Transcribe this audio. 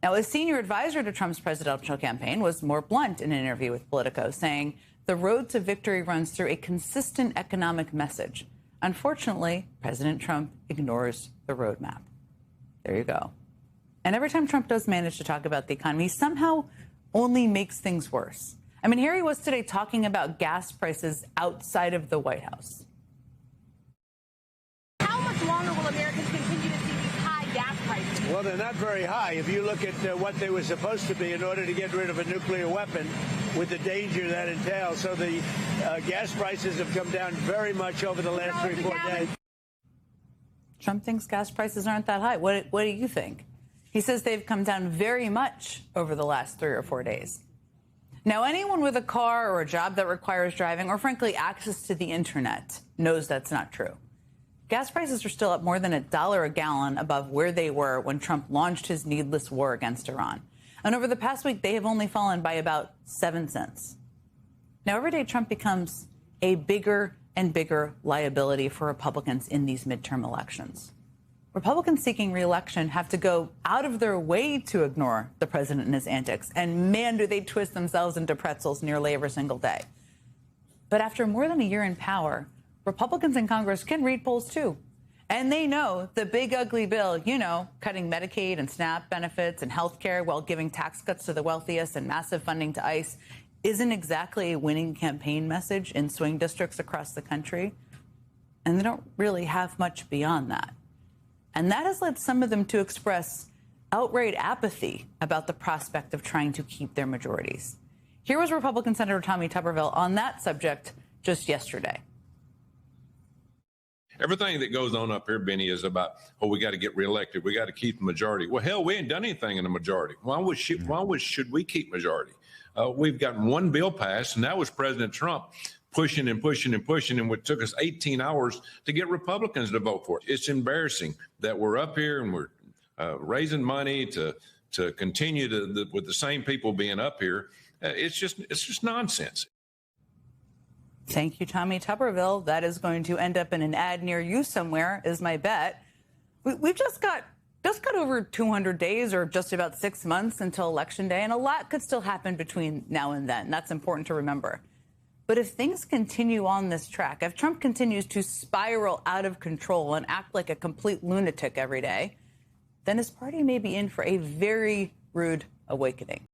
Now, a senior advisor to Trump's presidential campaign was more blunt in an interview with Politico, saying the road to victory runs through a consistent economic message. Unfortunately, President Trump ignores the roadmap. There you go. And every time Trump does manage to talk about the economy, he somehow only makes things worse. I mean, here he was today talking about gas prices outside of the White House. How much longer will Americans continue to see these high gas prices? Well, they're not very high. If you look at what they were supposed to be in order to get rid of a nuclear weapon with the danger that entails. So the gas prices have come down very much over the last 3-4 days. Trump thinks gas prices aren't that high. What do you think? He says they've come down very much over the last 3 or 4 days. Now, anyone with a car or a job that requires driving or, frankly, access to the internet knows that's not true. Gas prices are still up more than $1 a gallon above where they were when Trump launched his needless war against Iran. And over the past week, they have only fallen by about 7 cents. Now, every day Trump becomes a bigger and bigger liability for Republicans in these midterm elections. Republicans seeking re-election have to go out of their way to ignore the president and his antics. And man, do they twist themselves into pretzels nearly every single day. But after more than a year in power, Republicans in Congress can read polls, too. And they know the big, ugly bill, cutting Medicaid and SNAP benefits and health care while giving tax cuts to the wealthiest and massive funding to ICE isn't exactly a winning campaign message in swing districts across the country. And they don't really have much beyond that. And that has led some of them to express outright apathy about the prospect of trying to keep their majorities. Here was Republican Senator Tommy Tuberville on that subject just yesterday. Everything that goes on up here, Benny, is about, we got to get reelected. We got to keep the majority. Well, hell, we ain't done anything in the majority. Should we keep majority? We've gotten one bill passed, and that was President Trump pushing and pushing and pushing, and it took us 18 hours to get Republicans to vote for it. It's embarrassing that we're up here and we're raising money to continue with the same people being up here. It's just nonsense. Thank you, Tommy Tuberville. That is going to end up in an ad near you somewhere, is my bet. We've just got over 200 days, or just about 6 months until Election Day, and a lot could still happen between now and then. That's important to remember. But if things continue on this track, if Trump continues to spiral out of control and act like a complete lunatic every day, then his party may be in for a very rude awakening.